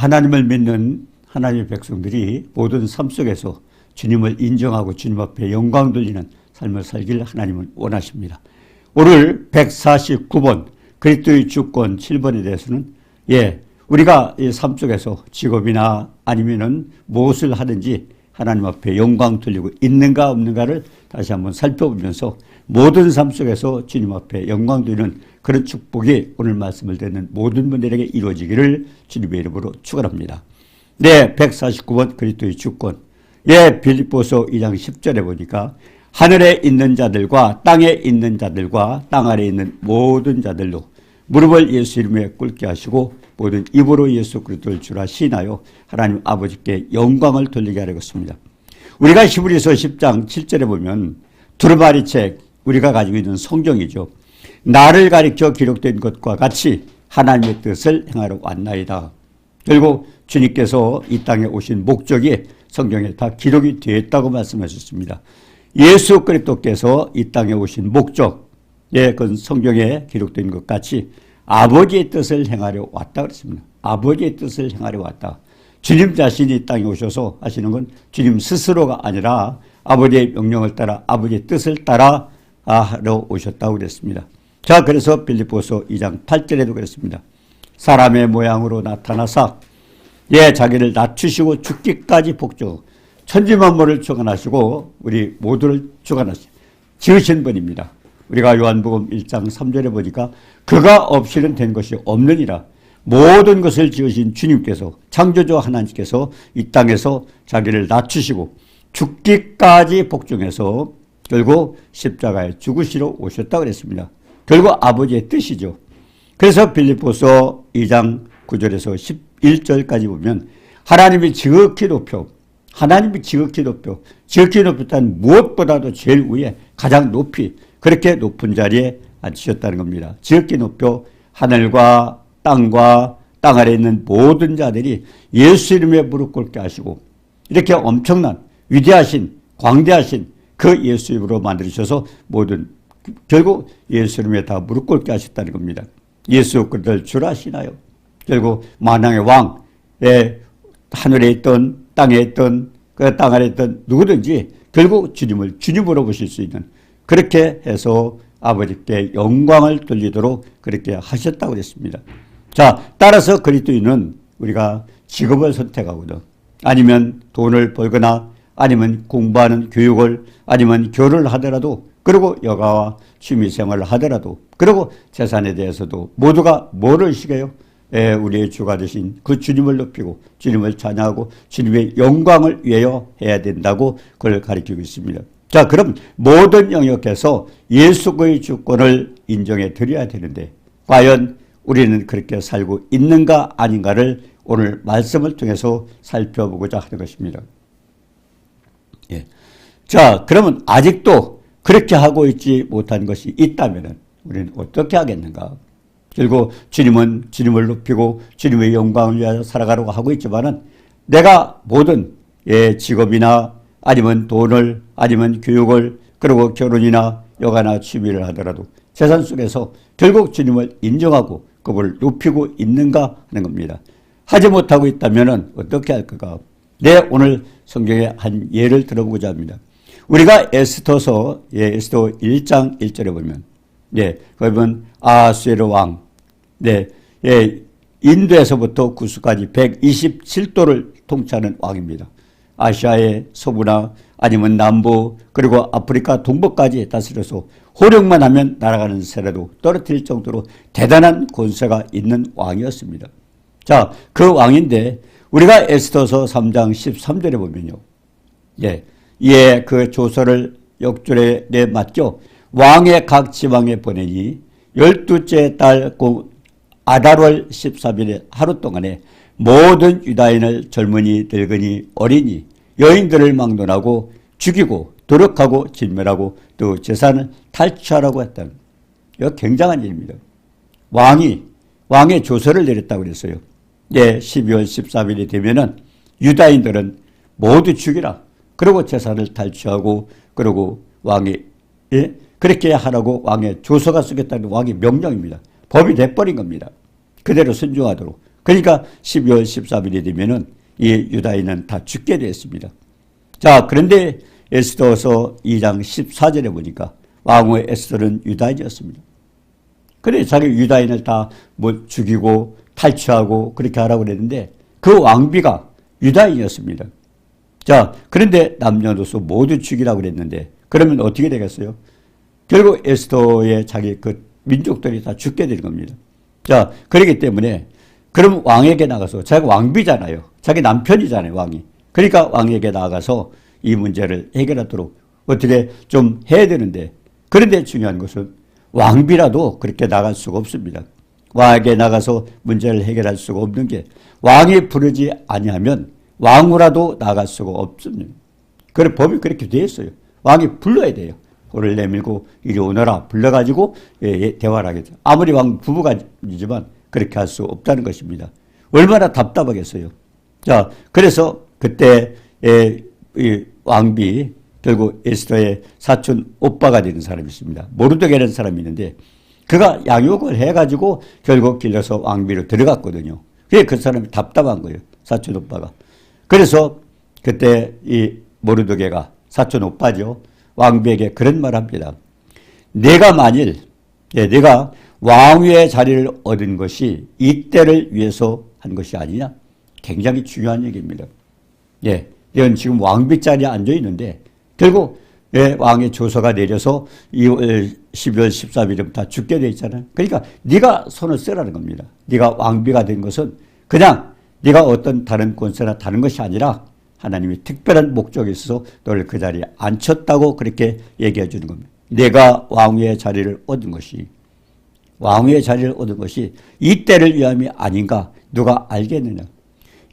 하나님을 믿는 하나님의 백성들이 모든 삶 속에서 주님을 인정하고 주님 앞에 영광 돌리는 삶을 살기를 하나님은 원하십니다. 오늘 149번 그리스도의 주권 7번에 대해서는 우리가 이 삶 속에서 직업이나 아니면은 무엇을 하든지 하나님 앞에 영광 돌리고 있는가 없는가를 다시 한번 살펴보면서 모든 삶 속에서 주님 앞에 영광 돌리는 그런 축복이 오늘 말씀을 듣는 모든 분들에게 이루어지기를 주님의 이름으로 축원합니다. 149번 그리스도의 주권. 빌립보서 2장 10절에 보니까 하늘에 있는 자들과 땅에 있는 자들과 땅 아래에 있는 모든 자들로 무릎을 예수 이름에 꿇게 하시고 모든 입으로 예수 그리스도를 주라 시인하여 하나님 아버지께 영광을 돌리게 하려겠습니다. 우리가 히브리서 10장 7절에 보면 두루마리 책, 우리가 가지고 있는 성경이죠. 나를 가리켜 기록된 것과 같이 하나님의 뜻을 행하러 왔나이다. 결국 주님께서 이 땅에 오신 목적이 성경에 다 기록이 되어 있다고 말씀하셨습니다. 예수 그리스도께서 이 땅에 오신 목적, 그건 성경에 기록된 것 같이 아버지의 뜻을 행하려 왔다 그랬습니다. 아버지의 뜻을 행하려 왔다. 주님 자신이 이 땅에 오셔서 하시는 건 주님 스스로가 아니라 아버지의 명령을 따라 아버지의 뜻을 따라 하러 오셨다고 그랬습니다. 자, 그래서 빌립보서 2장 8절에도 그랬습니다. 사람의 모양으로 나타나사 자기를 낮추시고 죽기까지 복종 천지만물을 주관하시고 우리 모두를 주관하시 지으신 분입니다. 우리가 요한복음 1장 3절에 보니까 그가 없이는 된 것이 없느니라. 모든 것을 지으신 주님께서 창조주 하나님께서 이 땅에서 자기를 낮추시고 죽기까지 복종해서 결국 십자가에 죽으시러 오셨다고 그랬습니다. 결국 아버지의 뜻이죠. 그래서 빌립보서 2장 9절에서 11절까지 보면 하나님이 지극히 높여 높였다는 무엇보다도 제일 위에 가장 높이 그렇게 높은 자리에 앉히셨다는 겁니다. 지극히 높여 하늘과 땅과 땅 아래에 있는 모든 자들이 예수 이름에 무릎 꿇게 하시고 이렇게 엄청난 위대하신 광대하신 그 예수 이름으로 만들으셔서 모든 결국 예수 이름에 다 무릎 꿇게 하셨다는 겁니다. 예수 그리스도를 주라 시나요. 결국 만왕의 왕, 하늘에 있던 땅에 있던 그 땅 아래에 있던 누구든지 결국 주님을 주님으로 보실 수 있는 그렇게 해서 아버지께 영광을 돌리도록 그렇게 하셨다고 그랬습니다. 자, 따라서 그리스도인은 우리가 직업을 선택하거든 아니면 돈을 벌거나 아니면 공부하는 교육을 아니면 교류를 하더라도 그리고 여가와 취미생활을 하더라도 그리고 재산에 대해서도 모두가 뭐를 시켜요? 우리의 주가 되신 그 주님을 높이고 주님을 찬양하고 주님의 영광을 위하여 해야 된다고 그걸 가르치고 있습니다. 자, 그럼 모든 영역에서 예수의 주권을 인정해 드려야 되는데 과연 우리는 그렇게 살고 있는가 아닌가를 오늘 말씀을 통해서 살펴보고자 하는 것입니다. 자, 그러면 아직도 그렇게 하고 있지 못한 것이 있다면 우리는 어떻게 하겠는가? 결국 주님은 주님을 높이고 주님의 영광을 위하여 살아가려고 하고 있지만은 내가 모든 직업이나 아니면 돈을 아니면 교육을 그리고 결혼이나 여가나 취미를 하더라도 재산 속에서 결국 주님을 인정하고 그분을 높이고 있는가 하는 겁니다. 하지 못하고 있다면 어떻게 할까가? 오늘 성경의 한 예를 들어보고자 합니다. 우리가 에스더서 에스더 1장 1절에 보면 거기 보면 아하수에로 왕 인도에서부터 구스까지 127도를 통치하는 왕입니다. 아시아의 서부나 아니면 남부 그리고 아프리카 동부까지 다스려서 호령만 하면 날아가는 새라도 떨어뜨릴 정도로 대단한 권세가 있는 왕이었습니다. 자, 그 왕인데 우리가 에스더서 3장 13절에 보면요. 그 조서를 역줄에 맡겨 왕의 각 지방에 보내니 12째 달 아달월 13일에 하루 동안에 모든 유다인을 젊은이, 늙은이, 어린이, 여인들을 막론하고 죽이고 도륙하고 진멸하고 또 재산을 탈취하라고 했다는 이거 굉장한 일입니다. 왕의 조서를 내렸다고 그랬어요. 12월 13일이 되면은 유다인들은 모두 죽이라. 그리고 재산을 탈취하고 그리고 왕이 그렇게 하라고 왕의 조서가 쓰겠다는 왕의 명령입니다. 법이 돼버린 겁니다. 그대로 순종하도록. 그러니까 12월 13일이 되면은 이 유다인은 다 죽게 되었습니다. 자, 그런데 에스더서 2장 14절에 보니까 왕후 에스더는 유다인이었습니다. 그래, 자기 유다인을 다 뭐 죽이고 탈취하고 그렇게 하라고 그랬는데 그 왕비가 유다인이었습니다. 자, 그런데 남녀노소 모두 죽이라고 그랬는데 그러면 어떻게 되겠어요? 결국 에스더의 자기 그 민족들이 다 죽게 되는 겁니다. 자, 그렇기 때문에 그럼 왕에게 나가서 자기 왕비잖아요. 자기 남편이잖아요, 왕이. 그러니까 왕에게 나가서 이 문제를 해결하도록 어떻게 좀 해야 되는데 그런데 중요한 것은 왕비라도 그렇게 나갈 수가 없습니다. 왕에게 나가서 문제를 해결할 수가 없는 게 왕이 부르지 아니하면 왕후라도 나갈 수가 없습니다. 그래 법이 그렇게 되어 있어요. 왕이 불러야 돼요. 호를 내밀고 이리 오너라 불러가지고 대화를 하겠죠. 아무리 왕 부부간이지만 그렇게 할 수 없다는 것입니다. 얼마나 답답하겠어요. 자, 그래서 그때 이 왕비 결국 에스더의 사촌 오빠가 되는 사람이 있습니다. 모르드게라는 사람이 있는데 그가 양육을 해가지고 결국 길러서 왕비로 들어갔거든요. 그게 그 사람이 답답한 거예요. 사촌 오빠가. 그래서 그때 이 모르드게가 사촌 오빠죠. 왕비에게 그런 말을 합니다. 내가 만일 내가 왕위의 자리를 얻은 것이 이때를 위해서 한 것이 아니냐? 굉장히 중요한 얘기입니다. 예, 이건 지금 왕비 자리에 앉아 있는데 결국 왕의 조서가 내려서 12월 13일이면 다 죽게 돼 있잖아요. 그러니까 네가 손을 쓰라는 겁니다. 네가 왕비가 된 것은 그냥 네가 어떤 다른 권세나 다른 것이 아니라 하나님이 특별한 목적이 있어서 너를 그 자리에 앉혔다고 그렇게 얘기해 주는 겁니다. 내가 왕위의 자리를 얻은 것이 이때를 위함이 아닌가 누가 알겠느냐.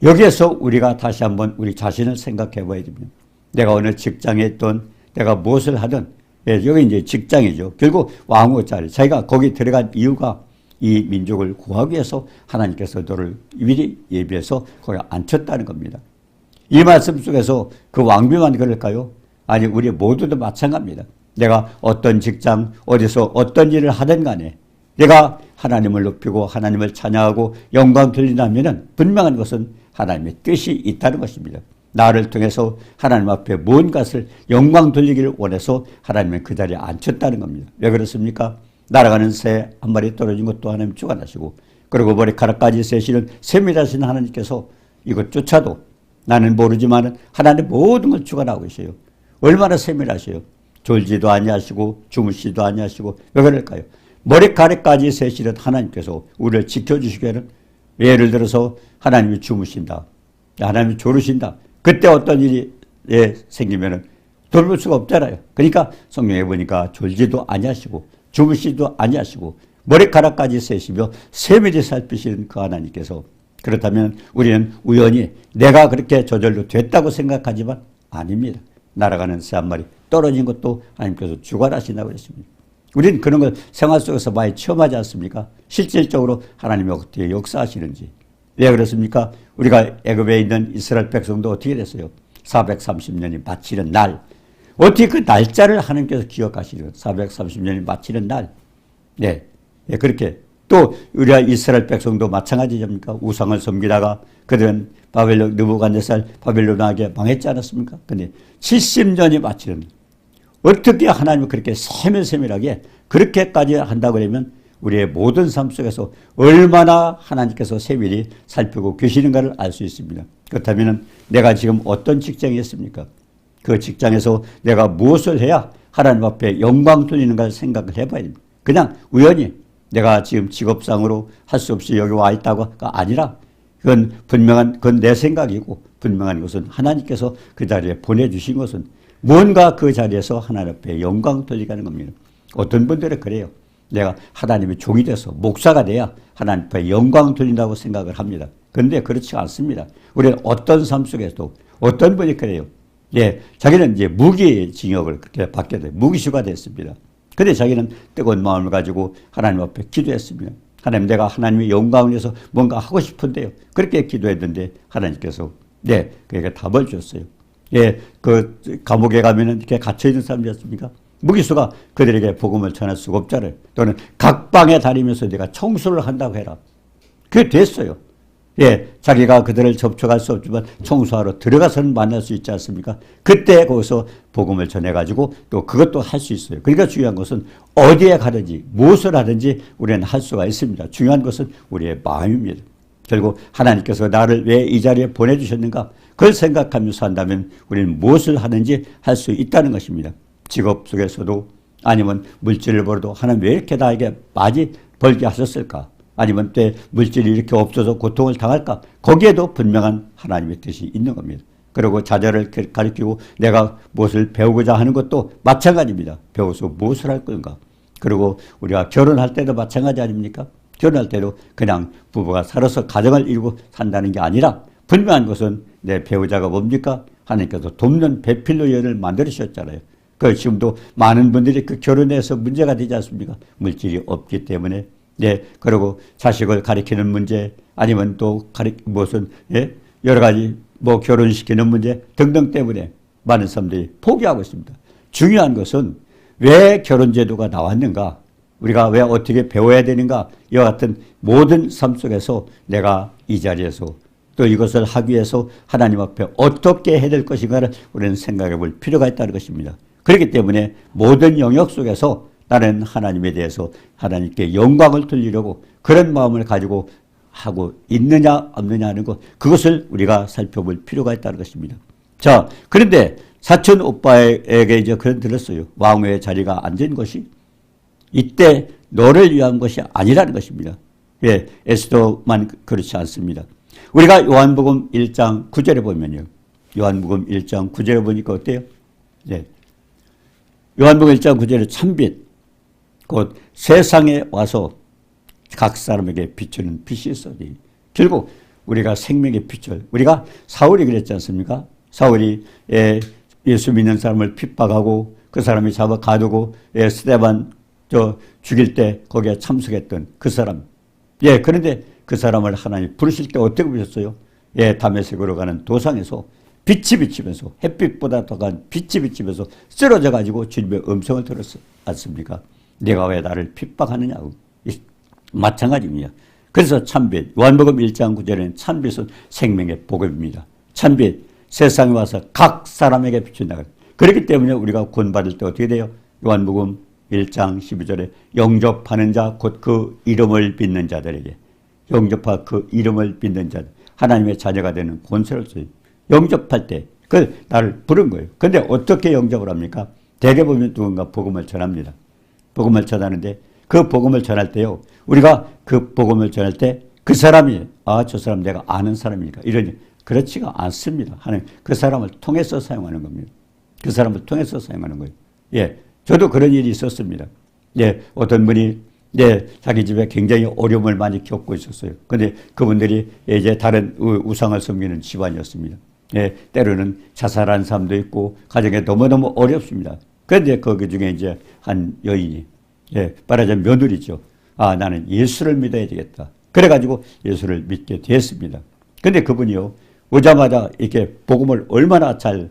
여기에서 우리가 다시 한번 우리 자신을 생각해 봐야 됩니다. 내가 어느 직장에 있던 내가 무엇을 하든 여기 이제 직장이죠. 결국 왕후 자리 자기가 거기 들어간 이유가 이 민족을 구하기 위해서 하나님께서 너를 미리 예비해서 거기 앉혔다는 겁니다. 이 말씀 속에서 그 왕비만 그럴까요? 아니 우리 모두도 마찬가지입니다. 내가 어떤 직장 어디서 어떤 일을 하든 간에 내가 하나님을 높이고 하나님을 찬양하고 영광 돌린다면 분명한 것은 하나님의 뜻이 있다는 것입니다. 나를 통해서 하나님 앞에 무언가를 영광 돌리기를 원해서 하나님은 그 자리에 앉혔다는 겁니다. 왜 그렇습니까? 날아가는 새 한 마리 떨어진 것도 하나님 주관하시고 그리고 머리카락까지 세시는 셈이라신 하나님께서 이것조차도 나는 모르지만 하나님 모든 걸 주관하고 계세요. 얼마나 세밀하세요. 졸지도 아니하시고 주무시도 아니하시고 왜 그럴까요? 머리카락까지 세시는 하나님께서 우리를 지켜주시기 위해는 예를 들어서 하나님이 주무신다. 하나님이 졸으신다. 그때 어떤 일이 생기면 돌볼 수가 없잖아요. 그러니까 성경에 보니까 졸지도 아니하시고 주무시도 아니하시고 머리카락까지 세시며 세밀히 살피시는 그 하나님께서 그렇다면 우리는 우연히 내가 그렇게 저절로 됐다고 생각하지만 아닙니다. 날아가는 새 한 마리 떨어진 것도 하나님께서 주관하신다고 그랬습니다. 우리는 그런 걸 생활 속에서 많이 체험하지 않습니까? 실질적으로 하나님이 어떻게 역사하시는지. 왜 그렇습니까? 우리가 애굽에 있는 이스라엘 백성도 어떻게 됐어요? 430년이 마치는 날. 어떻게 그 날짜를 하나님께서 기억하시는 430년이 마치는 날. 네, 그렇게. 또 우리가 이스라엘 백성도 마찬가지입니까? 우상을 섬기다가 그들은 바벨론 느부갓네살 바벨론에게 망했지 않았습니까? 근데 70년이 마치는 어떻게 하나님이 그렇게 세밀세밀하게 그렇게까지 한다고 하면 우리의 모든 삶 속에서 얼마나 하나님께서 세밀히 살피고 계시는가를 알 수 있습니다. 그렇다면 내가 지금 어떤 직장에 있습니까? 그 직장에서 내가 무엇을 해야 하나님 앞에 영광 돌리는가를 생각을 해봐야 됩니다. 그냥 우연히 내가 지금 직업상으로 할 수 없이 여기 와 있다고가 아니라 그건 내 생각이고 분명한 것은 하나님께서 그 자리에 보내주신 것은 뭔가 그 자리에서 하나님 앞에 영광 돌리게 하는 겁니다. 어떤 분들은 그래요. 내가 하나님의 종이 돼서 목사가 돼야 하나님 앞에 영광 돌린다고 생각을 합니다. 그런데 그렇지 않습니다. 우리는 어떤 삶 속에서도 어떤 분이 그래요. 자기는 이제 무기징역을 그렇게 받게 돼요. 무기수가 됐습니다. 근데 자기는 뜨거운 마음을 가지고 하나님 앞에 기도했습니다. 하나님, 내가 하나님의 영광을 위해서 뭔가 하고 싶은데요. 그렇게 기도했는데 하나님께서 그에게 답을 줬어요. 그 감옥에 가면은 이렇게 갇혀있는 사람이었습니까? 무기수가 그들에게 복음을 전할 수가 없잖아요. 또는 각 방에 다니면서 내가 청소를 한다고 해라. 그게 됐어요. 예, 자기가 그들을 접촉할 수 없지만 청소하러 들어가서는 만날 수 있지 않습니까? 그때 거기서 복음을 전해가지고 또 그것도 할 수 있어요. 그러니까 중요한 것은 어디에 가든지 무엇을 하든지 우리는 할 수가 있습니다. 중요한 것은 우리의 마음입니다. 결국 하나님께서 나를 왜 이 자리에 보내주셨는가? 그걸 생각하면서 한다면 우리는 무엇을 하든지 할 수 있다는 것입니다. 직업 속에서도 아니면 물질을 벌어도 하나님 왜 이렇게 나에게 많이 벌게 하셨을까? 아니면 때 물질이 이렇게 없어서 고통을 당할까? 거기에도 분명한 하나님의 뜻이 있는 겁니다. 그리고 자녀를 가르치고 내가 무엇을 배우고자 하는 것도 마찬가지입니다. 배워서 무엇을 할 건가? 그리고 우리가 결혼할 때도 마찬가지 아닙니까? 결혼할 때도 그냥 부부가 살아서 가정을 이루고 산다는 게 아니라 분명한 것은 내 배우자가 뭡니까? 하나님께서 돕는 배필로 연을 만들으셨잖아요. 그 지금도 많은 분들이 그 결혼에서 문제가 되지 않습니까? 물질이 없기 때문에. 네, 그리고 자식을 가리키는 문제, 아니면 또 무슨, 예? 여러 가지 뭐 결혼시키는 문제 등등 때문에 많은 사람들이 포기하고 있습니다. 중요한 것은 왜 결혼제도가 나왔는가? 우리가 왜 어떻게 배워야 되는가? 이와 같은 모든 삶 속에서 내가 이 자리에서 또 이것을 하기 위해서 하나님 앞에 어떻게 해야 될 것인가를 우리는 생각해 볼 필요가 있다는 것입니다. 그렇기 때문에 모든 영역 속에서 나는 하나님에 대해서 하나님께 영광을 돌리려고 그런 마음을 가지고 하고 있느냐 없느냐 하는 것, 그것을 우리가 살펴볼 필요가 있다는 것입니다. 자, 그런데 사촌 오빠에게 이제 그런 들었어요. 왕후의 자리가 앉은 것이 이때 너를 위한 것이 아니라는 것입니다. 예, 에스더만 그렇지 않습니다. 우리가 요한복음 1장 9절에 보면요. 요한복음 1장 9절에 보니까 어때요? 네. 요한복음 1장 9절에 참빛, 곧 세상에 와서 각 사람에게 비추는 빛이 있어니 결국 우리가 생명의 빛을, 우리가 사울이 그랬지 않습니까? 사울이 예수 믿는 사람을 핍박하고 그 사람이 잡아 가두고 스데반 죽일 때 거기에 참석했던 그 사람. 예, 그런데 그 사람을 하나님 부르실 때 어떻게 부르셨어요? 예, 다메섹으로 가는 도상에서 빛이 비치면서, 햇빛보다 더 간 빛이 비치면서 쓰러져 가지고 주님의 음성을 들었지 않습니까? 내가 왜 나를 핍박하느냐고. 마찬가지입니다. 그래서 참빛, 요한복음 1장 9절에는 참빛은 생명의 복음입니다. 참빛, 세상에 와서 각 사람에게 비춘다. 그렇기 때문에 우리가 구원받을 때 어떻게 돼요? 요한복음 1장 12절에 영접하는 자, 곧 그 이름을 믿는 자들에게, 영접하 그 이름을 믿는 자들, 하나님의 자녀가 되는 권세를 써요. 영접할 때, 그 나를 부른 거예요. 근데 어떻게 영접을 합니까? 대개 보면 누군가 복음을 전합니다. 복음을 전하는데 그 복음을 전할 때요, 우리가 그 복음을 전할 때 그 사람이 저 사람 내가 아는 사람이니까 이러니 그렇지가 않습니다. 하나님 그 사람을 통해서 사용하는 겁니다. 그 사람을 통해서 사용하는 거예요. 예, 저도 그런 일이 있었습니다. 예, 어떤 분이 자기 집에 굉장히 어려움을 많이 겪고 있었어요. 근데 그분들이 이제 다른 우상을 섬기는 집안이었습니다. 예, 때로는 자살한 사람도 있고 가정에 너무너무 어렵습니다. 그런데 거기 중에 이제 한 여인이, 말하자면 며느리죠. 나는 예수를 믿어야 되겠다. 그래가지고 예수를 믿게 됐습니다. 근데 그분이요, 오자마자 이렇게 복음을 얼마나 잘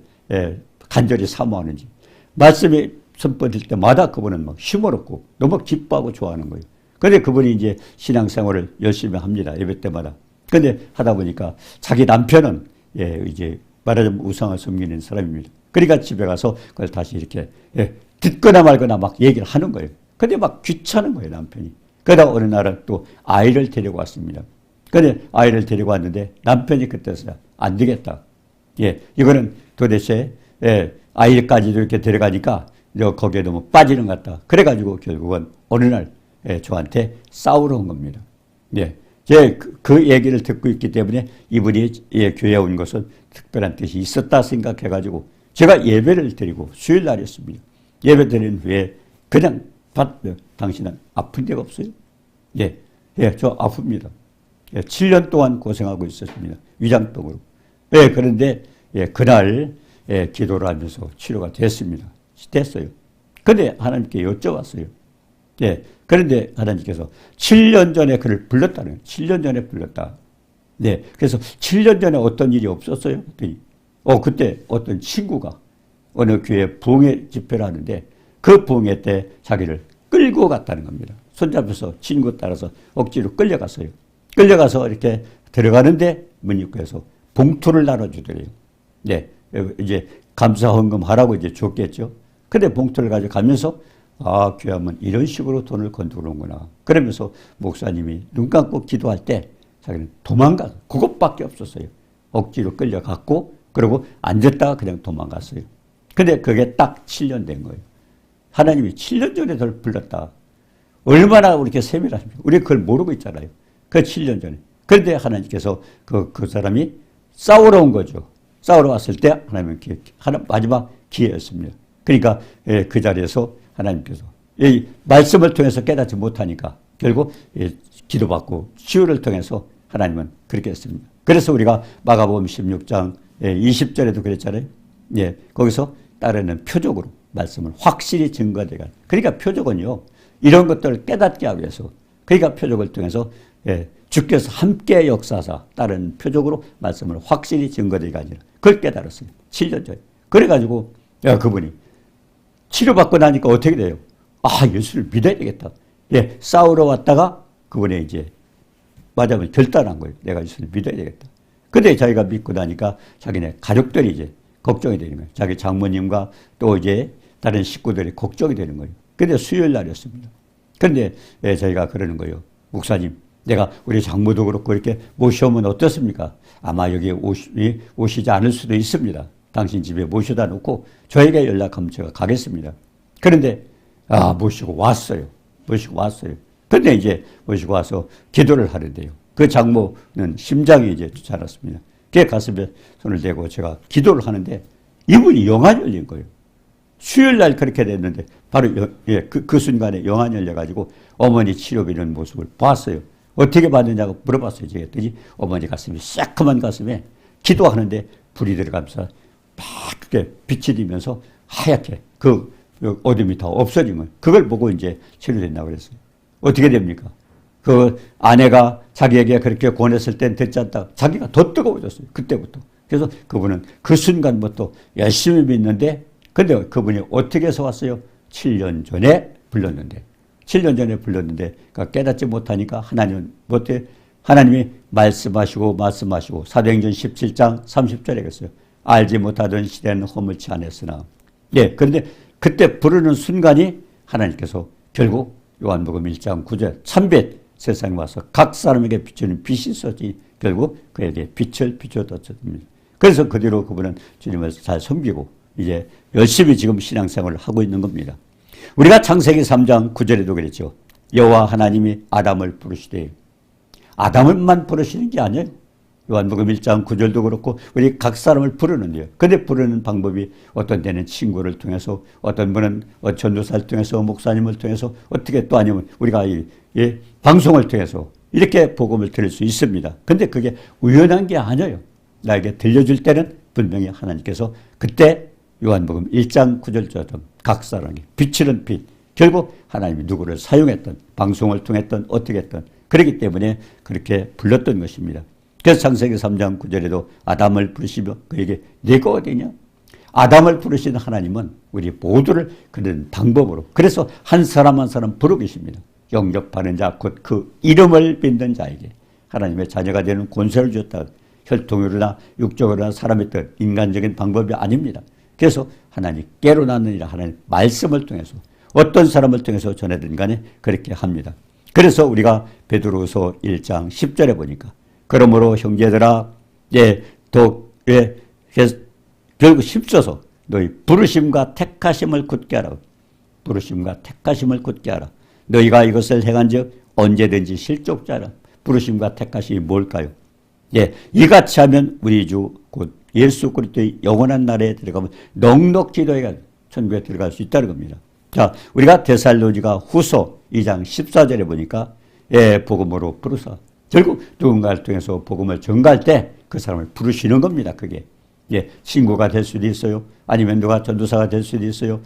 간절히 사모하는지, 말씀이 선포될 때마다 그분은 막 힘어렵고 너무 기뻐하고 좋아하는 거예요. 근데 그분이 이제 신앙생활을 열심히 합니다. 예배 때마다. 근데 하다 보니까 자기 남편은 이제 말하자면 우상을 섬기는 사람입니다. 그러니까 집에 가서 그걸 다시 이렇게 듣거나 말거나 막 얘기를 하는 거예요. 근데 막 귀찮은 거예요, 남편이. 그러다가 어느 날은 또 아이를 데리고 왔습니다. 근데 아이를 데리고 왔는데 남편이 그때서야 안 되겠다. 이거는 도대체 아이까지도 이렇게 데려가니까 거기에 너무 빠지는 것 같다. 그래가지고 결국은 어느 날 저한테 싸우러 온 겁니다. 제 그 얘기를 듣고 있기 때문에 이분이 교회에 온 것은 특별한 뜻이 있었다 생각해가지고 제가 예배를 드리고 수요일 날이었습니다. 예배 드리는 후에 그냥 당신은 아픈 데가 없어요? 저 아픕니다. 7년 동안 고생하고 있었습니다. 위장병으로. 그런데 그날 기도를 하면서 치료가 됐습니다. 됐어요. 근데 하나님께 여쭤봤어요. 그런데 하나님께서 7년 전에 그를 불렀다는 거예요. 7년 전에 불렀다. 그래서 7년 전에 어떤 일이 없었어요? 그때 어떤 친구가 어느 교회 부흥회 집회를 하는데 그 부흥회 때 자기를 끌고 갔다는 겁니다. 손잡혀서 친구 따라서 억지로 끌려갔어요. 끌려가서 이렇게 들어가는데 문입구에서 봉투를 나눠주더래요. 네, 이제 감사 헌금하라고 이제 줬겠죠. 근데 봉투를 가져가면서 아, 귀하면 이런 식으로 돈을 건드리는구나. 그러면서 목사님이 눈 감고 기도할 때 자기는 도망가. 그것밖에 없었어요. 억지로 끌려갔고 그리고 앉았다가 그냥 도망갔어요. 근데 그게 딱 7년 된 거예요. 하나님이 7년 전에 저를 불렀다. 얼마나 이렇게 세밀하십니까? 우리 그걸 모르고 있잖아요. 그 7년 전에. 그런데 하나님께서 그 사람이 싸우러 온 거죠. 싸우러 왔을 때 하나님은 마지막 기회였습니다. 그러니까 그 자리에서 하나님께서 이 말씀을 통해서 깨닫지 못하니까 결국 기도받고 치유를 통해서 하나님은 그렇게 했습니다. 그래서 우리가 마가복음 16장 20절에도 그랬잖아요. 예, 거기서 따르는 표적으로 말씀을 확실히 증거되가. 그러니까 표적은요, 이런 것들을 깨닫게 하기 위해서, 그러니까 표적을 통해서 주께서 함께 역사하사 따르는 표적으로 말씀을 확실히 증거되게 하니라. 그걸 깨달았어요. 7년 전에. 그래가지고 그분이 치료받고 나니까 어떻게 돼요? 아, 예수를 믿어야 되겠다. 예, 싸우러 왔다가 그분이 이제 맞으면 결단한 거예요. 내가 예수를 믿어야 되겠다. 근데 자기가 믿고 나니까 자기네 가족들이 이제 걱정이 되는 거예요. 자기 장모님과 또 이제 다른 식구들이 걱정이 되는 거예요. 근데 수요일 날이었습니다. 근데 저희가 그러는 거예요. 목사님, 내가 우리 장모도 그렇고 이렇게 모셔오면 어떻습니까? 아마 여기 오시지 않을 수도 있습니다. 당신 집에 모셔다 놓고 저에게 연락하면 제가 가겠습니다. 그런데 모시고 왔어요. 모시고 왔어요. 근데 이제 모시고 와서 기도를 하는데요. 그 장모는 심장이 이제 자랐습니다. 걔 가슴에 손을 대고 제가 기도를 하는데 이분이 영안이 열린 거예요. 수요일 날 그렇게 됐는데 바로 그 순간에 영안이 열려가지고 어머니 치료비는 모습을 봤어요. 어떻게 받느냐고 물어봤어요. 제가 했더니 어머니 가슴이 새까만 가슴에 기도하는데 불이 들어가면서 막 그렇게 빛이 들면서 하얗게 그 어둠이 다 없어진 거예요. 그걸 보고 이제 치료된다고 그랬어요. 어떻게 됩니까? 그 아내가 자기에게 그렇게 권했을 땐 듣지 않다. 자기가 더 뜨거워졌어요. 그때부터. 그래서 그분은 그 순간부터 열심히 믿는데 근데 그분이 어떻게 해서 왔어요? 7년 전에 불렀는데. 7년 전에 불렀는데 그러니까 깨닫지 못하니까 하나님은 어때? 하나님이 말씀하시고 사도행전 17장 30절에 그랬어요. 알지 못하던 시대는 허물치 않았으나. 예, 그런데 그때 부르는 순간이 하나님께서 결국 요한복음 1장 9절 참빛 세상에 와서 각 사람에게 비추는 빛이 있었지 결국 그에게 빛을 비춰줬습니다. 그래서 그 뒤로 그분은 주님을 잘 섬기고 이제 열심히 지금 신앙생활을 하고 있는 겁니다. 우리가 창세기 3장 9절에도 그랬죠. 여호와 하나님이 아담을 부르시되 아담을만 부르시는 게 아니에요. 요한복음 1장 9절도 그렇고 우리 각 사람을 부르는데요. 근데 부르는 방법이 어떤 때는 친구를 통해서 어떤 분은 전도사를 통해서 목사님을 통해서 어떻게 또 아니면 우리가 방송을 통해서 이렇게 복음을 들을 수 있습니다. 근데 그게 우연한 게 아니에요. 나에게 들려줄 때는 분명히 하나님께서 그때 요한복음 1장 9절처럼 각 사람이 비치는 빛 결국 하나님이 누구를 사용했던 방송을 통했던 어떻게 했던 그렇기 때문에 그렇게 불렀던 것입니다. 그래서 창세기 3장 9절에도 아담을 부르시며 그에게 네가 어디냐? 아담을 부르시는 하나님은 우리 모두를 그런 방법으로 그래서 한 사람 한 사람 부르고 계십니다. 영접하는 자 곧 그 이름을 믿는 자에게 하나님의 자녀가 되는 권세를 주었다. 혈통으로나 육적으로나 사람의 뜻 인간적인 방법이 아닙니다. 그래서 하나님께로 나느니라 하나님 말씀을 통해서 어떤 사람을 통해서 전하든 간에 그렇게 합니다. 그래서 우리가 베드로후서 1장 10절에 보니까 그러므로 형제들아 결국 힘써서 너희 부르심과 택하심을 굳게 하라. 부르심과 택하심을 굳게 하라. 너희가 이것을 행한즉 언제든지 실족자라. 부르심과 택하심이 뭘까요? 이같이 하면 우리 주 곧 예수 그리스도의 영원한 나라에 들어가면 넉넉히 너희가 천국에 들어갈 수 있다는 겁니다. 자, 우리가 데살로니가 후서 2장 14절에 보니까 복음으로 부르사. 결국 누군가를 통해서 복음을 전가할 때 그 사람을 부르시는 겁니다. 그게 친구가 될 수도 있어요. 아니면 누가 전도사가 될 수도 있어요.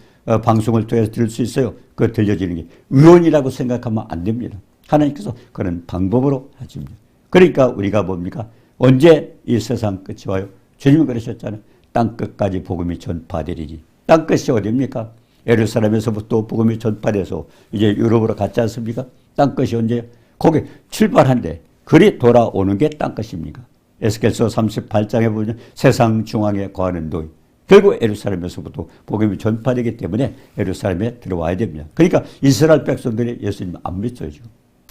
방송을 통해서 들을 수 있어요. 그 들려지는 게 의원이라고 생각하면 안 됩니다. 하나님께서 그런 방법으로 하십니다. 그러니까 우리가 뭡니까? 언제 이 세상 끝이 와요? 주님은 그러셨잖아요. 땅끝까지 복음이 전파되리니. 땅끝이 어디입니까? 예루살렘에서부터 복음이 전파돼서 이제 유럽으로 갔지 않습니까? 땅끝이 언제요? 거기 출발한데 그리 돌아오는 게 땅끝입니까? 에스겔서 38장에 보면 세상 중앙에 거하는 노예. 결국 예루살렘에서부터 복음이 전파되기 때문에 예루살렘에 들어와야 됩니다. 그러니까 이스라엘 백성들이 예수님 안 믿어요.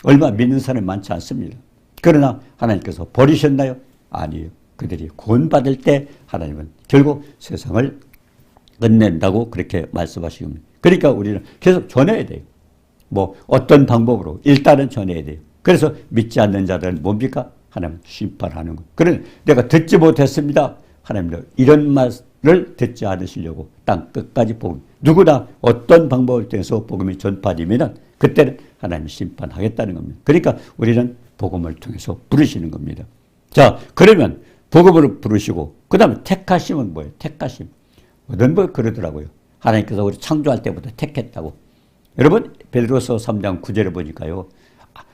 얼마 믿는 사람이 많지 않습니다. 그러나 하나님께서 버리셨나요? 아니에요. 그들이 구원받을 때 하나님은 결국 세상을 끝낸다고 그렇게 말씀하신 겁니다. 그러니까 우리는 계속 전해야 돼요. 뭐 어떤 방법으로 일단은 전해야 돼요. 그래서 믿지 않는 자들은 뭡니까? 하나님 심판하는 것. 그러니 내가 듣지 못했습니다. 하나님도 이런 말을 듣지 않으시려고 땅 끝까지 복음. 누구나 어떤 방법을 통해서 복음이 전파되면 그때는 하나님이 심판하겠다는 겁니다. 그러니까 우리는 복음을 통해서 부르시는 겁니다. 자, 그러면 복음을 부르시고 그 다음에 택하심은 뭐예요? 택하심. 어떤 걸 그러더라고요. 하나님께서 우리 창조할 때부터 택했다고. 여러분 베드로서 3장 9절에 보니까요.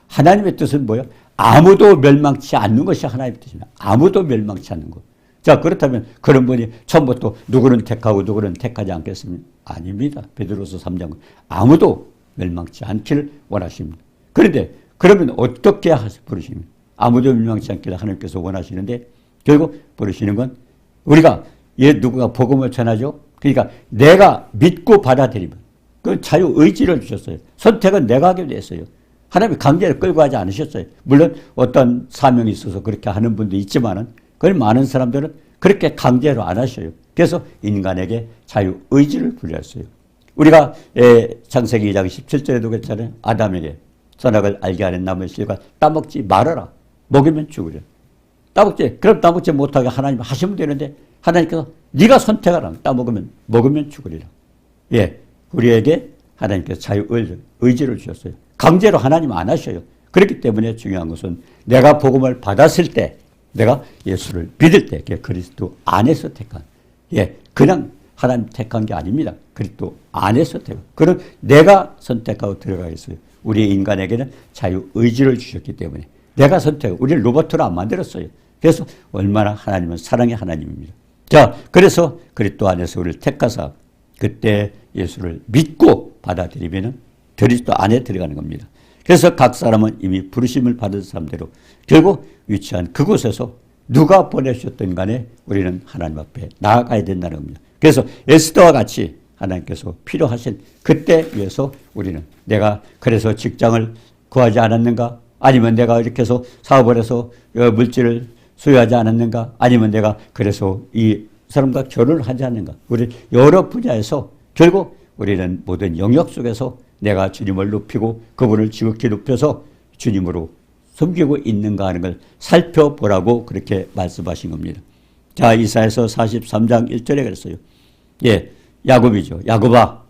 하나님의 뜻은 뭐예요? 아무도 멸망치 않는 것이 하나님의 뜻입니다. 아무도 멸망치 않는 것. 자, 그렇다면 그런 분이 처음부터 누구는 택하고 누구는 택하지 않겠습니까? 아닙니다. 베드로서 3장 아무도 멸망치 않기를 원하십니다. 그런데 그러면 어떻게 부르십니까? 아무도 멸망치 않기를 하나님께서 원하시는데 결국 부르시는 건 우리가 누구가 복음을 전하죠? 그러니까 내가 믿고 받아들이면 그 자유의지를 주셨어요. 선택은 내가 하게 됐어요. 하나님이 강제로 끌고 가지 않으셨어요. 물론 어떤 사명이 있어서 그렇게 하는 분도 있지만은 그걸 많은 사람들은 그렇게 강제로 안 하셔요. 그래서 인간에게 자유의지를 부여했어요. 우리가 창세기 2장 17절에도 그랬잖아요. 아담에게 선악을 알게 하는 나무의 실과 따먹지 말아라. 먹으면 죽으려. 따먹지. 그럼 따먹지 못하게 하나님 하시면 되는데 하나님께서 네가 선택하라. 먹으면 죽으리라. 예, 우리에게 하나님께서 자유의지를 주셨어요. 강제로 하나님 안 하셔요. 그렇기 때문에 중요한 것은 내가 복음을 받았을 때 내가 예수를 믿을 때 그리스도 안에서 택한 그냥 하나님 택한 게 아닙니다. 그리스도 안에서 택한 그런 내가 선택하고 들어가겠어요. 우리 인간에게는 자유의지를 주셨기 때문에 내가 우리를 로봇으로 안 만들었어요. 그래서 얼마나 하나님은 사랑의 하나님입니다. 자, 그래서 그리스도 안에서 우리를 택하사 그때 예수를 믿고 받아들이면 그리스도 안에 들어가는 겁니다. 그래서 각 사람은 이미 부르심을 받은 사람대로 결국 위치한 그곳에서 누가 보내셨든 간에 우리는 하나님 앞에 나아가야 된다는 겁니다. 그래서 에스더와 같이 하나님께서 필요하신 그때 위해서 우리는 내가 그래서 직장을 구하지 않았는가? 아니면 내가 이렇게 해서 사업을 해서 물질을 소유하지 않았는가? 아니면 내가 그래서 이 사람과 결혼을 하지 않는가? 우리 여러 분야에서 결국 우리는 모든 영역 속에서 내가 주님을 높이고 그분을 지극히 높여서 주님으로 섬기고 있는가 하는 걸 살펴보라고 그렇게 말씀하신 겁니다. 자, 이사야서 43장 1절에 그랬어요. 예, 야곱이죠. 야곱아,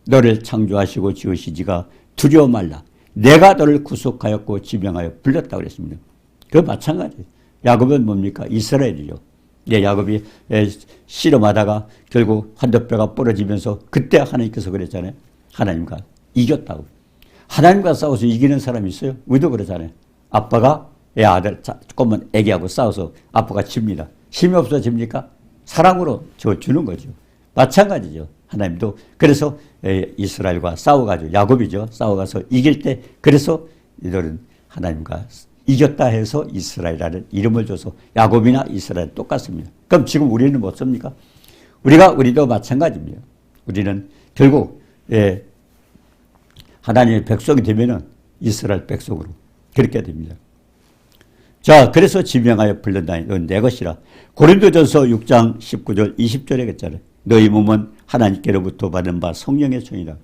너를 창조하시고 지으시지가 두려워 말라. 내가 너를 구속하였고 지명하여 불렀다고 그랬습니다. 그 마찬가지예요. 야곱은 뭡니까? 이스라엘이죠. 예, 야곱이 씨름하다가 결국 환도뼈가 부러지면서 그때 하나님께서 그랬잖아요. 하나님과 이겼다고. 하나님과 싸워서 이기는 사람이 있어요? 우리도 그러잖아요. 아빠가 아들 조금만 애기하고 싸워서 아빠가 집니다. 힘이 없어집니까? 사랑으로 주는 거죠. 마찬가지죠. 하나님도 그래서 이스라엘과 싸워가지고 야곱이죠. 싸워가서 이길 때 그래서 이들은 하나님과 이겼다 해서 이스라엘이라는 이름을 줘서 야곱이나 이스라엘 똑같습니다. 그럼 지금 우리는 뭐 씁니까? 우리도 마찬가지입니다. 우리는 결국 하나님의 백성이 되면은 이스라엘 백성으로 그렇게 됩니다. 자, 그래서 지명하여 불른다니 넌 내 것이라. 고린도전서 6장 19절 20절에 했잖아요. 너희 몸은 하나님께로부터 받은 바 성령의 전이다.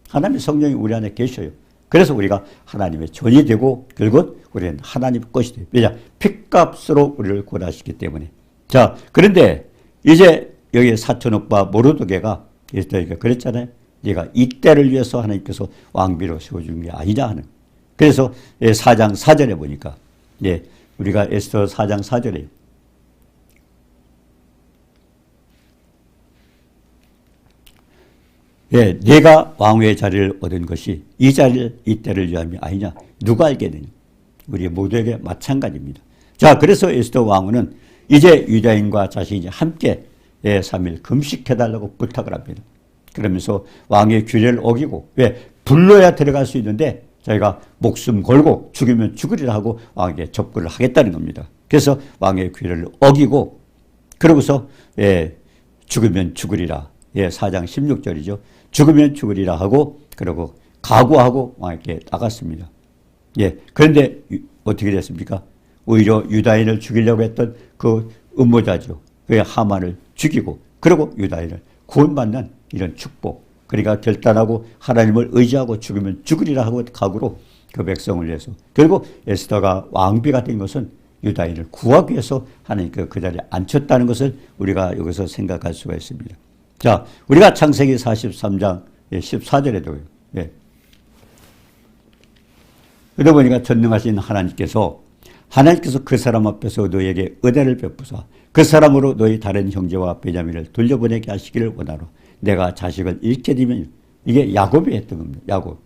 하나님의 성령이 우리 안에 계셔요. 그래서 우리가 하나님의 전이 되고 결국 우리는 하나님 것이 돼요. 왜냐? 핏값으로 우리를 구원하시기 때문에. 자, 그런데 이제 여기 사촌오빠 모르드게가 에스더에게 그랬잖아요. 네가 이때를 위해서 하나님께서 왕비로 세워준 게 아니냐 하는. 그래서 4장 4절에 보니까 우리가 에스더 4장 4절에 네가 왕의 자리를 얻은 것이 이 자리를 이때를 위함이 아니냐. 누가 알겠느냐. 우리 모두에게 마찬가지입니다. 자, 그래서 에스더 왕후는 이제 유다인과 자신이 함께 3일 금식해달라고 부탁을 합니다. 그러면서 왕의 규례를 어기고 불러야 들어갈 수 있는데 자기가 목숨 걸고 죽이면 죽으리라 하고 왕에게 접근을 하겠다는 겁니다. 그래서 왕의 규례를 어기고 그러고서 죽으면 죽으리라. 4장 16절이죠. 죽으면 죽으리라 하고 그러고 각오하고 왕에게 나갔습니다. 그런데 어떻게 됐습니까? 오히려 유다인을 죽이려고 했던 그 음모자죠. 그 하만을 죽이고 그리고 유다인을 구원받는 이런 축복. 그러니까 결단하고 하나님을 의지하고 죽으면 죽으리라 하고 각오로 그 백성을 위해서 결국 에스더가 왕비가 된 것은 유다인을 구하기 위해서 하나님께 그 자리에 앉혔다는 것을 우리가 여기서 생각할 수가 있습니다. 자, 우리가 창세기 43장 14절에도요. 그러다 보니까 전능하신 하나님께서 그 사람 앞에서 너에게 은혜를 베푸사 그 사람으로 너희 다른 형제와 베냐민을 돌려보내게 하시기를 원하노. 내가 자식을 잃게 되면 이게 야곱이 했던 겁니다. 야곱.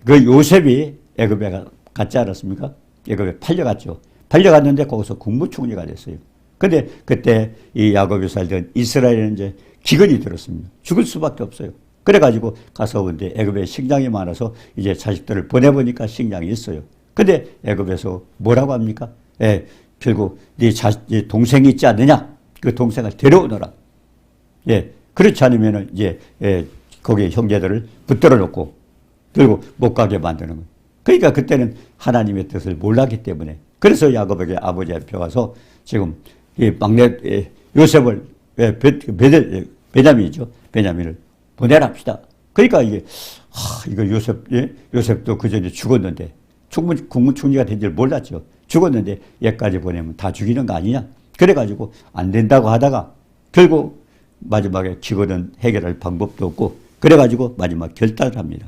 그 요셉이 애굽에 갔지 않았습니까? 애굽에 팔려갔죠. 팔려갔는데 거기서 국무총리가 됐어요. 근데 그때 이 야곱이 살던 이스라엘은 이제 기근이 들었습니다. 죽을 수밖에 없어요. 그래가지고 가서 근데 애굽에 식량이 많아서 이제 자식들을 보내보니까 식량이 있어요. 근데 애굽에서 뭐라고 합니까? 결국 네 동생이 있지 않느냐? 그 동생을 데려오너라. 그렇지 않으면은 이제 거기에 형제들을 붙들어 놓고 그리고 못 가게 만드는 거예요. 그러니까 그때는 하나님의 뜻을 몰랐기 때문에 그래서 야곱에게 아버지한테 가서 지금 이 막내 요셉을 베냐민이죠. 베냐민을 보내랍시다. 그러니까 이거 요셉도 그 전에 죽었는데 국무총리가 된 줄 몰랐죠. 죽었는데 얘까지 보내면 다 죽이는 거 아니냐. 그래가지고 안 된다고 하다가 결국 마지막에 기근은 해결할 방법도 없고 그래가지고 마지막 결단을 합니다.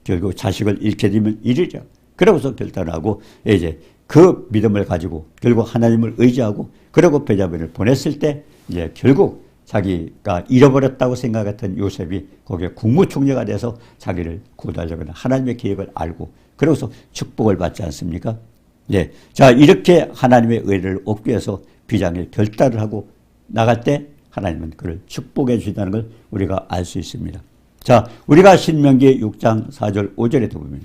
결국 자식을 잃게 되면 이르리라. 그러고서 결단을 하고 이제 그 믿음을 가지고 결국 하나님을 의지하고 그리고 베냐민을 보냈을 때 이제 결국 자기가 잃어버렸다고 생각했던 요셉이 거기에 국무총리가 돼서 자기를 구원하려고 하는 하나님의 계획을 알고 그러고서 축복을 받지 않습니까? 자, 이렇게 하나님의 의를 얻기 위해서 비장의 결단을 하고 나갈 때 하나님은 그를 축복해 주신다는 걸 우리가 알 수 있습니다. 자, 우리가 신명기 6장 4절 5절에도 보면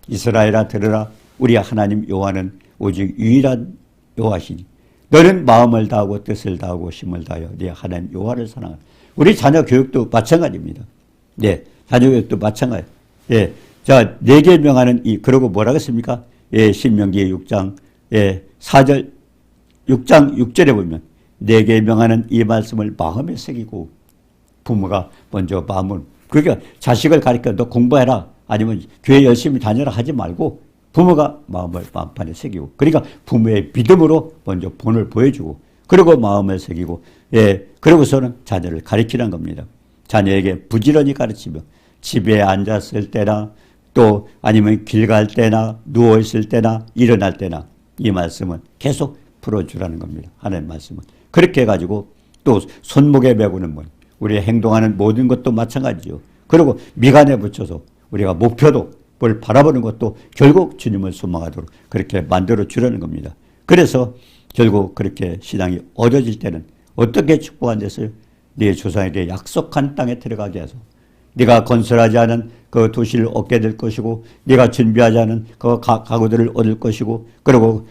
이스라엘아 들으라 우리 하나님 여호와는 오직 유일한 여호와시니 너는 마음을 다하고 뜻을 다하고 힘을 다하여 네 하나님 여호와를 사랑하라. 우리 자녀 교육도 마찬가지입니다. 자녀 교육도 마찬가지. 자, 네 계명하는 그러고 뭐라고 했습니까? 신명기 6장 4절 6장 6절에 보면 네 계명하는 이 말씀을 마음에 새기고 부모가 먼저 마음을 그러니까 자식을 가르쳐 너 공부해라 아니면 교회 열심히 다녀라 하지 말고 부모가 마음을 마음판에 새기고 그러니까 부모의 믿음으로 먼저 본을 보여주고 그리고 마음을 새기고 그러고서는 자녀를 가르치는 겁니다. 자녀에게 부지런히 가르치며 집에 앉았을 때나 또 아니면 길 갈 때나 누워있을 때나 일어날 때나 이 말씀은 계속 풀어주라는 겁니다. 하나님 말씀은. 그렇게 해가지고 또 손목에 메고는 문 우리 행동하는 모든 것도 마찬가지죠. 그리고 미간에 붙여서 우리가 목표도 뭘 바라보는 것도 결국 주님을 소망하도록 그렇게 만들어 주려는 겁니다. 그래서 결국 그렇게 신앙이 얻어질 때는 어떻게 축복한댔어요? 네 조상에게 약속한 땅에 들어가게 해서 네가 건설하지 않은 그 도시를 얻게 될 것이고 네가 준비하지 않은 그 가구들을 얻을 것이고 그리고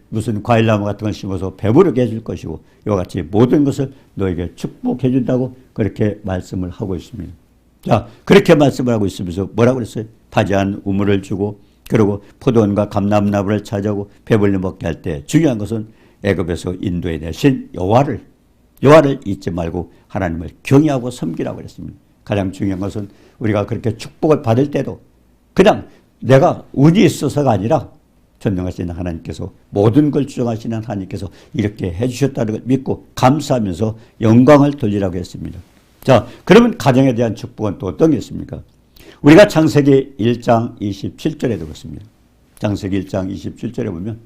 무슨 과일나무 같은 걸 심어서 배부르게 해줄 것이고 이와 같이 모든 것을 너에게 축복해 준다고 그렇게 말씀을 하고 있습니다. 자, 그렇게 말씀을 하고 있으면서 뭐라고 그랬어요? 파지한 우물을 주고 그리고 포도원과 감람나무를 차지하고 배불리 먹게 할 때 중요한 것은 애굽에서 인도해 내신 여호와를 잊지 말고 하나님을 경외하고 섬기라고 그랬습니다. 가장 중요한 것은 우리가 그렇게 축복을 받을 때도 그냥 내가 운이 있어서가 아니라 전능하신 하나님께서 모든 걸 주장하시는 하나님께서 이렇게 해주셨다는 걸 믿고 감사하면서 영광을 돌리라고 했습니다. 자, 그러면 가정에 대한 축복은 또 어떤 게 있습니까? 우리가 창세기 1장 27절에도 그렇습니다. 창세기 1장 27절에 보면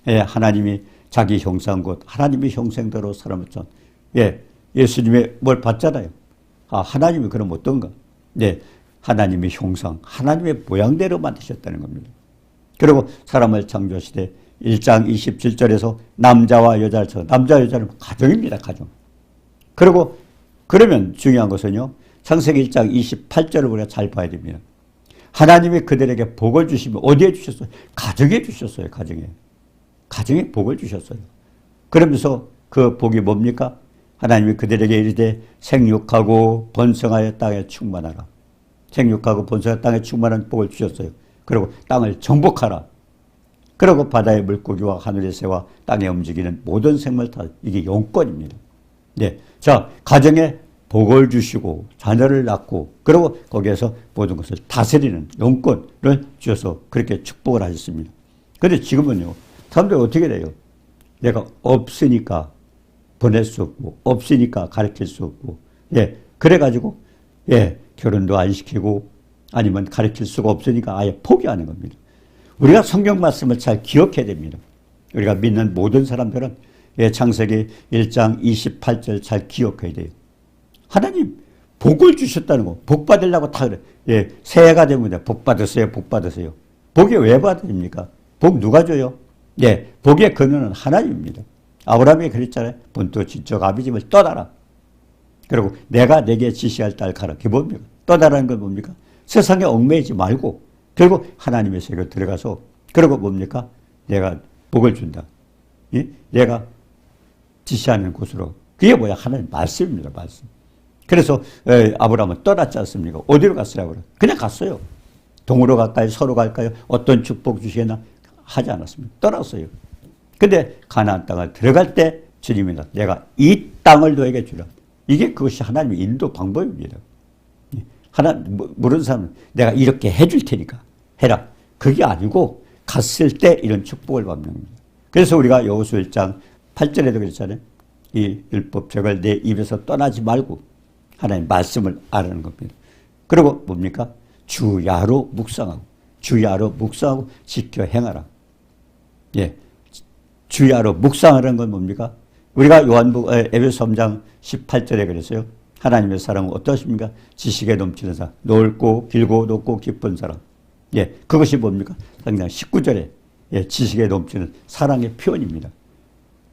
하나님이 자기 형상 곧 하나님의 형상대로 사람을 천 예수님의 뭘 봤잖아요. 하나님이 그럼 어떤가? 하나님의 형상, 하나님의 모양대로 만드셨다는 겁니다. 그리고 사람을 창조하시되 1장 27절에서 남자와 여자를 쳐 남자 여자는 가정입니다. 가정. 그리고 그러면 중요한 것은요. 창세기 1장 28절을 우리가 잘 봐야 됩니다. 하나님이 그들에게 복을 주시면 어디에 주셨어요? 가정에 주셨어요. 가정에. 가정에 복을 주셨어요. 그러면서 그 복이 뭡니까? 하나님이 그들에게 이르되 생육하고 번성하여 땅에 충만하라. 생육하고 번성하여 땅에 충만한 복을 주셨어요. 그리고 땅을 정복하라. 그리고 바다의 물고기와 하늘의 새와 땅에 움직이는 모든 생물 다 이게 용권입니다. 네. 자, 가정에 복을 주시고 자녀를 낳고 그리고 거기에서 모든 것을 다스리는 용권을 주셔서 그렇게 축복을 하셨습니다. 그런데 지금은요. 사람들이 어떻게 돼요? 내가 없으니까 보낼 수 없고 없으니까 가르칠 수 없고 예. 그래가지고 예. 결혼도 안 시키고 아니면 가르칠 수가 없으니까 아예 포기하는 겁니다. 우리가 성경 말씀을 잘 기억해야 됩니다. 우리가 믿는 모든 사람들은 예, 창세기 1장 28절 잘 기억해야 돼요. 하나님 복을 주셨다는 거. 복 받으려고 다 그래. 예, 새해가 되면 복 받으세요. 복 받으세요. 복이 왜 받습니까? 복 누가 줘요? 예, 복의 근원은 하나님입니다. 아브라함이 그랬잖아요. 본토 지적 아비집을 떠나라. 그리고 내가 내게 지시할 딸 가라. 그게 뭡니까? 떠나라는 건 뭡니까? 세상에 얽매이지 말고 결국 하나님의 세계로 들어가서 그리고 뭡니까? 내가 복을 준다. 예? 내가 지시하는 곳으로. 그게 뭐야? 하나님 말씀입니다. 말씀. 그래서 아브라함은 떠났지 않습니까? 어디로 갔으라고? 그냥 갔어요. 동으로 갈까요? 서로 갈까요? 어떤 축복 주시겠나? 하지 않았습니다. 떠났어요. 근데 가나안 땅을 들어갈 때 주님이 내가 이 땅을 너에게 주라. 이게 그것이 하나님의 인도 방법입니다. 모르는 사람은 내가 이렇게 해줄 테니까 해라. 그게 아니고 갔을 때 이런 축복을 받는 겁니다. 그래서 우리가 여호수아 1장 8절에도 그랬잖아요. 이 율법책을 내 입에서 떠나지 말고 하나님 말씀을 알아는 겁니다. 그리고 뭡니까? 주야로 묵상하고 지켜 행하라. 예, 주야로 묵상하라는 건 뭡니까? 우리가 에베소 3장 18절에 그랬어요. 하나님의 사랑은 어떠십니까? 지식에 넘치는 사랑, 넓고 길고 높고 깊은 사랑. 예, 그것이 뭡니까? 상장 19절에 예, 지식에 넘치는 사랑의 표현입니다.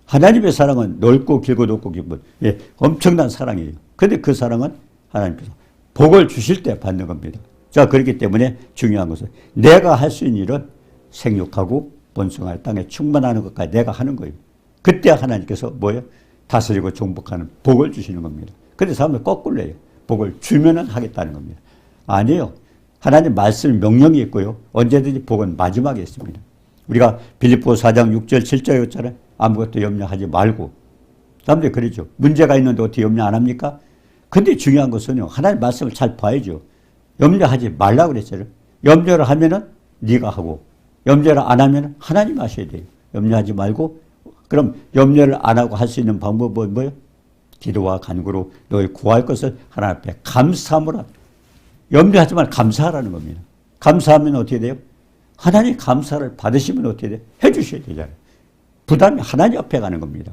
하나님의 사랑은 넓고 길고 높고 깊은 예, 엄청난 사랑이에요. 그런데 그 사랑은 하나님께서 복을 주실 때 받는 겁니다. 자, 그렇기 때문에 중요한 것은 내가 할 수 있는 일은 생육하고 번성할 땅에 충만하는 것까지 내가 하는 거예요. 그때 하나님께서 뭐예요? 다스리고 정복하는 복을 주시는 겁니다. 그런데 사람들 거꾸로 해요. 복을 주면은 하겠다는 겁니다. 아니에요. 하나님 말씀 명령이 있고요. 언제든지 복은 마지막에 있습니다. 우리가 빌립보 4장 6절 7절에 있잖아요. 아무것도 염려하지 말고. 사람들이 그러죠. 문제가 있는데 어떻게 염려 안 합니까? 근데 중요한 것은요. 하나님 말씀을 잘 봐야죠. 염려하지 말라고 그랬잖아요. 염려를 하면은 네가 하고 염려를 안 하면은 하나님 하셔야 돼요. 염려하지 말고 그럼 염려를 안 하고 할 수 있는 방법은 뭐예요? 기도와 간구로 너희 구할 것을 하나님 앞에 감사함으로 염려하지만 감사하라는 겁니다. 감사하면 어떻게 돼요? 하나님 감사를 받으시면 어떻게 돼요? 해주셔야 되잖아요. 부담이 하나님 앞에 가는 겁니다.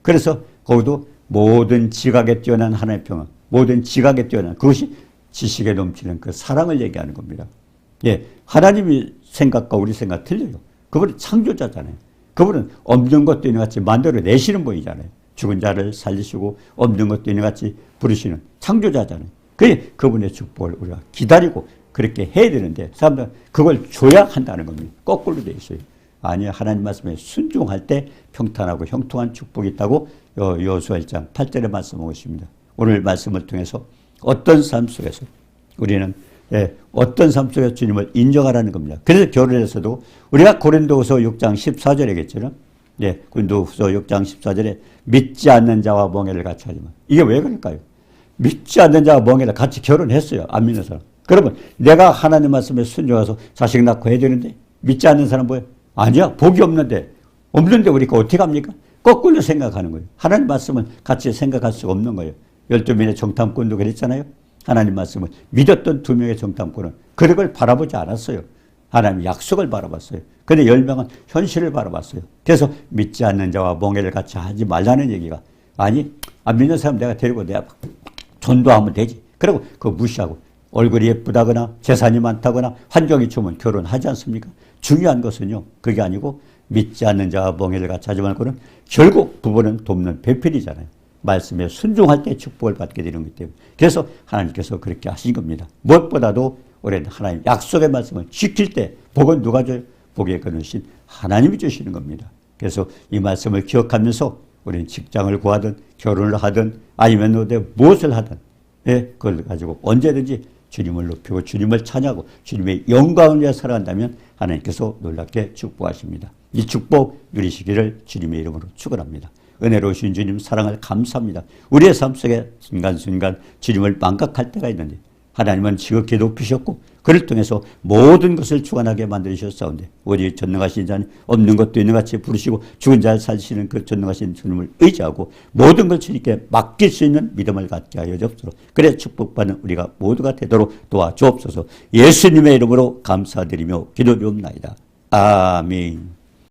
그래서 거기도 모든 지각에 뛰어난 하나님의 평안, 모든 지각에 뛰어난 그것이 지식에 넘치는 그 사랑을 얘기하는 겁니다. 예, 하나님의 생각과 우리 생각 틀려요. 그분은 창조자잖아요. 그분은 없는 것도 있는 같이 만들어내시는 분이잖아요. 죽은 자를 살리시고 없는 것도 있는 같이 부르시는 창조자잖아요. 그게 그분의 축복을 우리가 기다리고 그렇게 해야 되는데 사람들은 그걸 줘야 한다는 겁니다. 거꾸로 돼 있어요. 아니요. 하나님 말씀에 순종할 때 평탄하고 형통한 축복이 있다고 여호수아 1장 8절에 말씀하고 있습니다. 오늘 말씀을 통해서 어떤 삶 속에서 우리는 어떤 삶 속에서 주님을 인정하라는 겁니다. 그래서 결혼에서도 우리가 고린도후서 6장 14절에 겠죠. 예, 고린도후서 6장 14절에 믿지 않는 자와 멍에를 같이 하지만 이게 왜 그럴까요? 믿지 않는 자와 멍에를 같이 결혼했어요. 안 믿는 사람. 그러면 내가 하나님 말씀에 순종해서 자식 낳고 해야 되는데 믿지 않는 사람 뭐예요? 아니야. 복이 없는데 우리가 어떻게 합니까? 거꾸로 생각하는 거예요. 하나님 말씀은 같이 생각할 수가 없는 거예요. 12명의 정탐꾼도 그랬잖아요. 하나님 말씀을 믿었던 2명의 정탐꾼은 그걸 바라보지 않았어요. 하나님 약속을 바라봤어요. 그런데 10명은 현실을 바라봤어요. 그래서 믿지 않는 자와 멍에를 같이 하지 말라는 얘기가 아니 안 믿는 사람 내가 데리고 내가 전도하면 되지. 그리고 그거 무시하고 얼굴이 예쁘다거나 재산이 많다거나 환경이 좋으면 결혼하지 않습니까? 중요한 것은요. 그게 아니고 믿지 않는 자와 멍에를 같이 하지 말고는 결국 부부는 돕는 배필이잖아요. 말씀에 순종할 때 축복을 받게 되는 거기 때문에. 그래서 하나님께서 그렇게 하신 겁니다. 무엇보다도 올해는 하나님 약속의 말씀을 지킬 때 복은 누가 줘요? 복의 근원이신 하나님이 주시는 겁니다. 그래서 이 말씀을 기억하면서 우리는 직장을 구하든 결혼을 하든 아니면 어디 무엇을 하든 그걸 가지고 언제든지 주님을 높이고 주님을 찬양하고 주님의 영광을 위해 살아간다면 하나님께서 놀랍게 축복하십니다. 이 축복 누리시기를 주님의 이름으로 축원합니다. 은혜로우신 주님 사랑을 감사합니다. 우리의 삶 속에 순간순간 주님을 망각할 때가 있는데 하나님은 지극히 높이셨고 그를 통해서 모든 것을 주관하게 만드셨사온데 오직 전능하신 자는 없는 것도 있는 같이 부르시고 죽은 자를 살리시는 그 전능하신 주님을 의지하고 모든 걸 주님께 맡길 수 있는 믿음을 갖게 하여 주옵소서. 그래 축복받는 우리가 모두가 되도록 도와주옵소서. 예수님의 이름으로 감사드리며 기도드리옵나이다. 아멘.